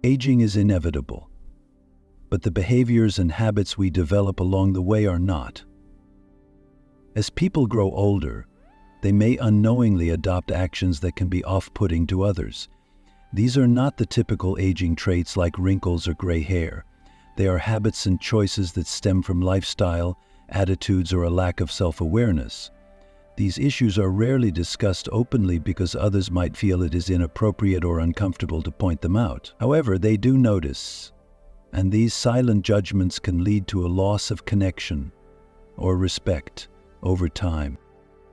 Aging is inevitable, but the behaviors and habits we develop along the way are not. As people grow older, they may unknowingly adopt actions that can be off-putting to others. These are not the typical aging traits like wrinkles or gray hair. They are habits and choices that stem from lifestyle, attitudes, or a lack of self-awareness. These issues are rarely discussed openly because others might feel it is inappropriate or uncomfortable to point them out. However, they do notice, and these silent judgments can lead to a loss of connection or respect over time.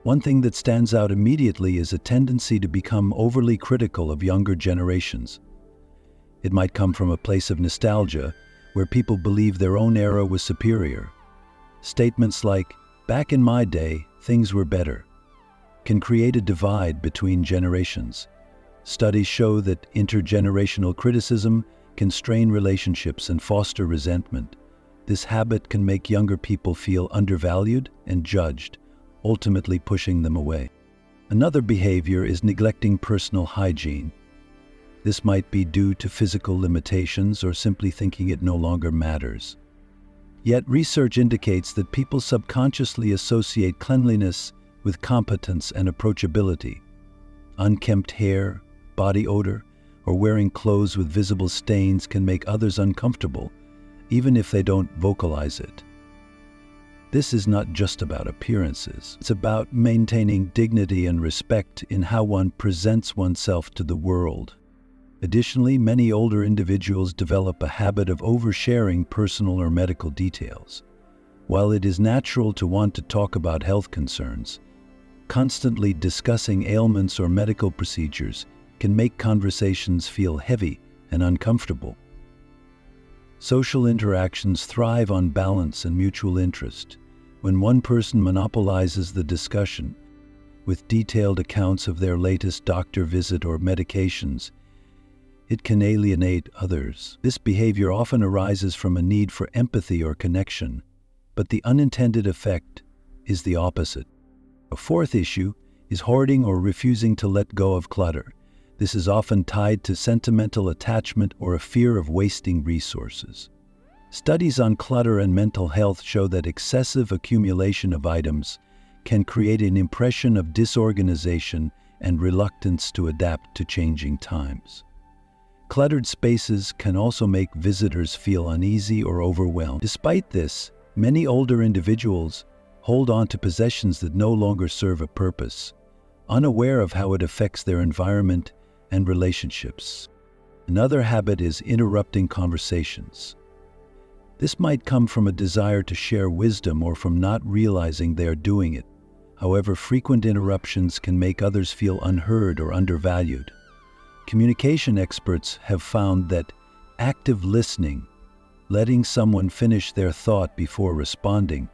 One thing that stands out immediately is a tendency to become overly critical of younger generations. It might come from a place of nostalgia, where people believe their own era was superior. Statements like, "Back in my day, things were better," can create a divide between generations. Studies show that intergenerational criticism can strain relationships and foster resentment. This habit can make younger people feel undervalued and judged, ultimately pushing them away. Another behavior is neglecting personal hygiene. This might be due to physical limitations or simply thinking it no longer matters. Yet research indicates that people subconsciously associate cleanliness with competence and approachability. Unkempt hair, body odor, or wearing clothes with visible stains can make others uncomfortable, even if they don't vocalize it. This is not just about appearances. It's about maintaining dignity and respect in how one presents oneself to the world. Additionally, many older individuals develop a habit of oversharing personal or medical details. While it is natural to want to talk about health concerns, constantly discussing ailments or medical procedures can make conversations feel heavy and uncomfortable. Social interactions thrive on balance and mutual interest. When one person monopolizes the discussion with detailed accounts of their latest doctor visit or medications, it can alienate others. This behavior often arises from a need for empathy or connection, but the unintended effect is the opposite. A fourth issue is hoarding or refusing to let go of clutter. This is often tied to sentimental attachment or a fear of wasting resources. Studies on clutter and mental health show that excessive accumulation of items can create an impression of disorganization and reluctance to adapt to changing times. Cluttered spaces can also make visitors feel uneasy or overwhelmed. Despite this, many older individuals hold on to possessions that no longer serve a purpose, unaware of how it affects their environment and relationships. Another habit is interrupting conversations. This might come from a desire to share wisdom or from not realizing they are doing it. However, frequent interruptions can make others feel unheard or undervalued. Communication experts have found that active listening, letting someone finish their thought before responding,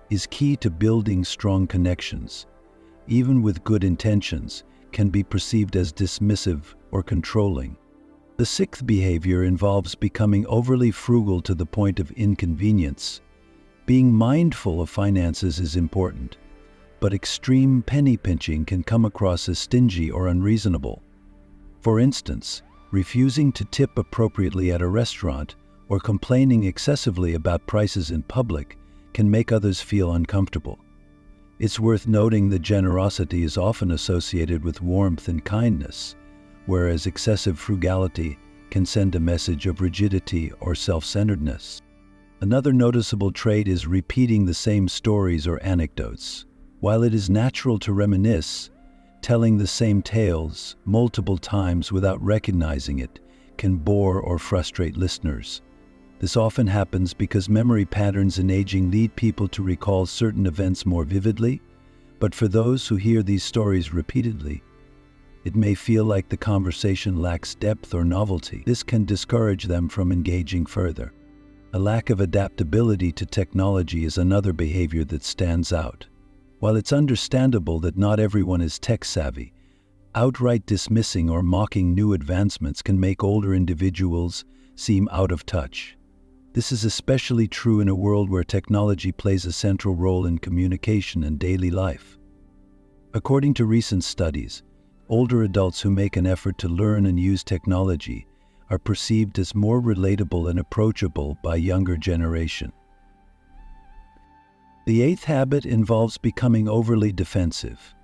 is key to building strong connections. Even with good intentions, can be perceived as dismissive or controlling. The sixth behavior involves becoming overly frugal to the point of inconvenience. Being mindful of finances is important, but extreme penny pinching can come across as stingy or unreasonable. For instance, refusing to tip appropriately at a restaurant or complaining excessively about prices in public can make others feel uncomfortable. It's worth noting that generosity is often associated with warmth and kindness, whereas excessive frugality can send a message of rigidity or self-centeredness. Another noticeable trait is repeating the same stories or anecdotes. While it is natural to reminisce, telling the same tales multiple times without recognizing it can bore or frustrate listeners. This often happens because memory patterns in aging lead people to recall certain events more vividly, but for those who hear these stories repeatedly, it may feel like the conversation lacks depth or novelty. This can discourage them from engaging further. A lack of adaptability to technology is another behavior that stands out. While it's understandable that not everyone is tech-savvy, outright dismissing or mocking new advancements can make older individuals seem out of touch. This is especially true in a world where technology plays a central role in communication and daily life. According to recent studies, older adults who make an effort to learn and use technology are perceived as more relatable and approachable by younger generation. The eighth habit involves becoming overly defensive.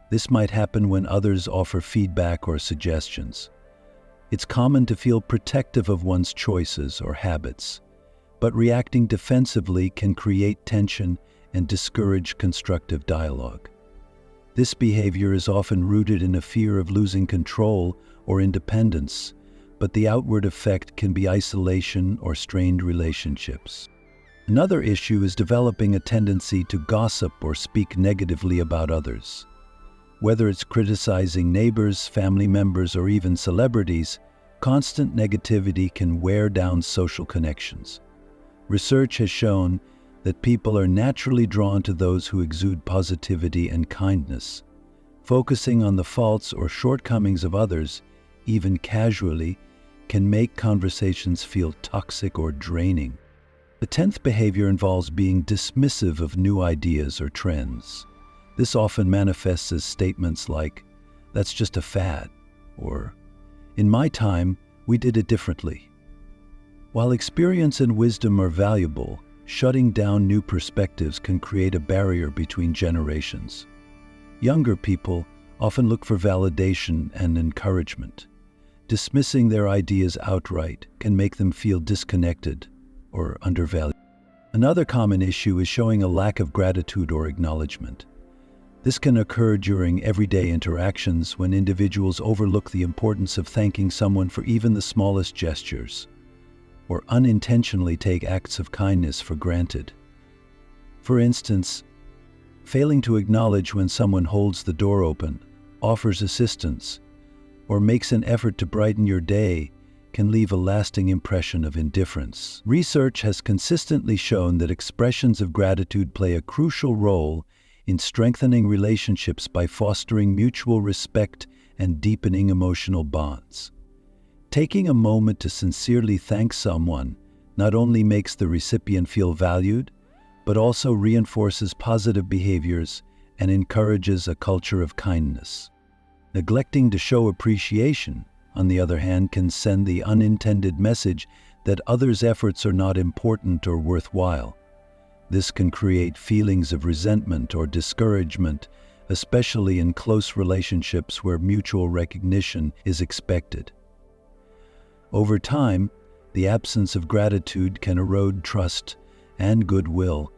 This might happen when others offer feedback or suggestions. It's common to feel protective of one's choices or habits, but reacting defensively can create tension and discourage constructive dialogue. This behavior is often rooted in a fear of losing control or independence, but the outward effect can be isolation or strained relationships. Another issue is developing a tendency to gossip or speak negatively about others. Whether it's criticizing neighbors, family members, or even celebrities, constant negativity can wear down social connections. Research has shown that people are naturally drawn to those who exude positivity and kindness. Focusing on the faults or shortcomings of others, even casually, can make conversations feel toxic or draining. The 10th behavior involves being dismissive of new ideas or trends. This often manifests as statements like, "That's just a fad," or "In my time, we did it differently." While experience and wisdom are valuable, shutting down new perspectives can create a barrier between generations. Younger people often look for validation and encouragement. Dismissing their ideas outright can make them feel disconnected or undervalued. Another common issue is showing a lack of gratitude or acknowledgement. This can occur during everyday interactions when individuals overlook the importance of thanking someone for even the smallest gestures, or unintentionally take acts of kindness for granted. For instance, failing to acknowledge when someone holds the door open, offers assistance, or makes an effort to brighten your day can leave a lasting impression of indifference. Research has consistently shown that expressions of gratitude play a crucial role in strengthening relationships by fostering mutual respect and deepening emotional bonds. Taking a moment to sincerely thank someone not only makes the recipient feel valued, but also reinforces positive behaviors and encourages a culture of kindness. Neglecting to show appreciation, on the other hand, can send the unintended message that others' efforts are not important or worthwhile. This can create feelings of resentment or discouragement, especially in close relationships where mutual recognition is expected. Over time, the absence of gratitude can erode trust and goodwill,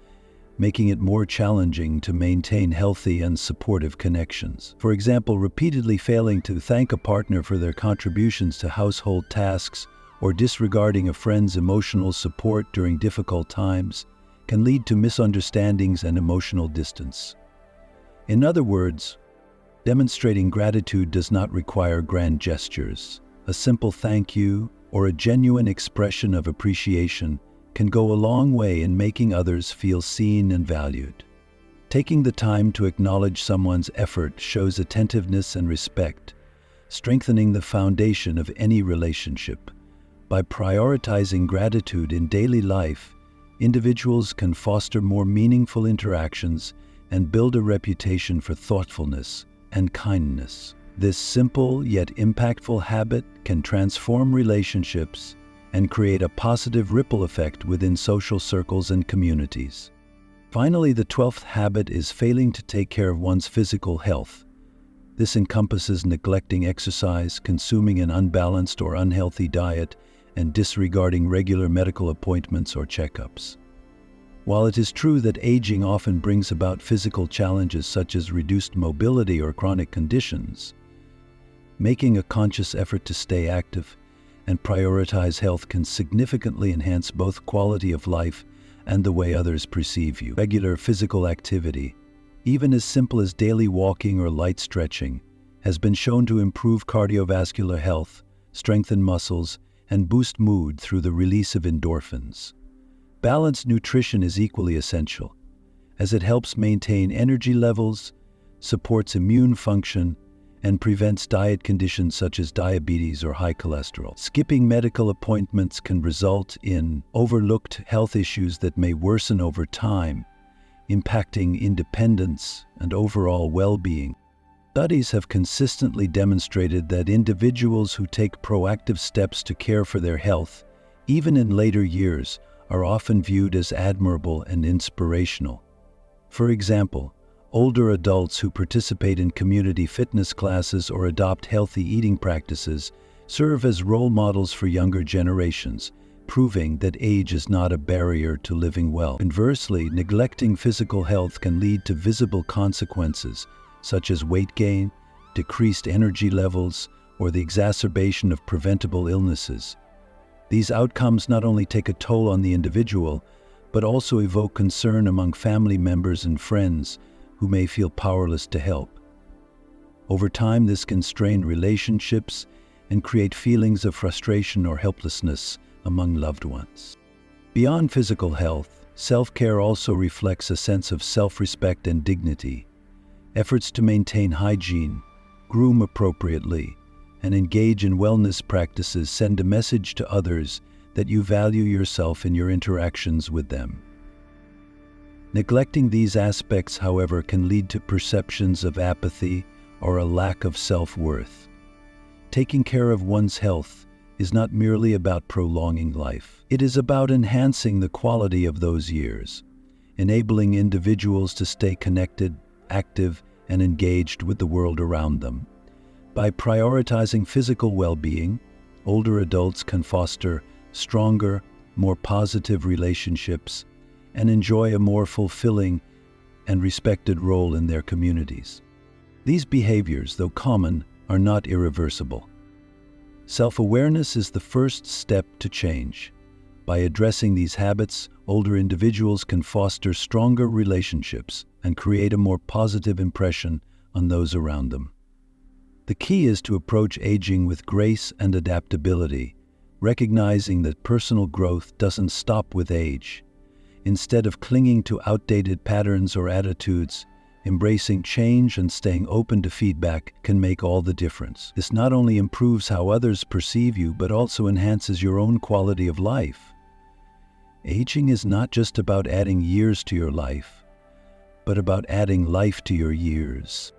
making it more challenging to maintain healthy and supportive connections. For example, repeatedly failing to thank a partner for their contributions to household tasks or disregarding a friend's emotional support during difficult times can lead to misunderstandings and emotional distance. In other words, demonstrating gratitude does not require grand gestures. A simple thank you or a genuine expression of appreciation can go a long way in making others feel seen and valued. Taking the time to acknowledge someone's effort shows attentiveness and respect, strengthening the foundation of any relationship. By prioritizing gratitude in daily life, individuals can foster more meaningful interactions and build a reputation for thoughtfulness and kindness. This simple yet impactful habit can transform relationships and create a positive ripple effect within social circles and communities. Finally, the 12th habit is failing to take care of one's physical health. This encompasses neglecting exercise, consuming an unbalanced or unhealthy diet, and disregarding regular medical appointments or checkups. While it is true that aging often brings about physical challenges such as reduced mobility or chronic conditions, making a conscious effort to stay active and prioritize health can significantly enhance both quality of life and the way others perceive you. Regular physical activity, even as simple as daily walking or light stretching, has been shown to improve cardiovascular health, strengthen muscles, and boost mood through the release of endorphins. Balanced nutrition is equally essential, as it helps maintain energy levels, supports immune function, and prevents diet conditions such as diabetes or high cholesterol. Skipping medical appointments can result in overlooked health issues that may worsen over time, impacting independence and overall well-being. Studies have consistently demonstrated that individuals who take proactive steps to care for their health, even in later years, are often viewed as admirable and inspirational. For example, older adults who participate in community fitness classes or adopt healthy eating practices serve as role models for younger generations, proving that age is not a barrier to living well. Conversely, neglecting physical health can lead to visible consequences, such as weight gain, decreased energy levels, or the exacerbation of preventable illnesses. These outcomes not only take a toll on the individual, but also evoke concern among family members and friends who may feel powerless to help. Over time, this can strain relationships and create feelings of frustration or helplessness among loved ones. Beyond physical health, self-care also reflects a sense of self-respect and dignity. Efforts to maintain hygiene, groom appropriately, and engage in wellness practices send a message to others that you value yourself and your interactions with them. Neglecting these aspects, however, can lead to perceptions of apathy or a lack of self-worth. Taking care of one's health is not merely about prolonging life. It is about enhancing the quality of those years, enabling individuals to stay connected, active, and engaged with the world around them. By prioritizing physical well-being, older adults can foster stronger, more positive relationships and enjoy a more fulfilling and respected role in their communities. These behaviors, though common, are not irreversible. Self-awareness is the first step to change. By addressing these habits, older individuals can foster stronger relationships and create a more positive impression on those around them. The key is to approach aging with grace and adaptability, recognizing that personal growth doesn't stop with age. Instead of clinging to outdated patterns or attitudes, embracing change and staying open to feedback can make all the difference. This not only improves how others perceive you, but also enhances your own quality of life. Aging is not just about adding years to your life, but about adding life to your years.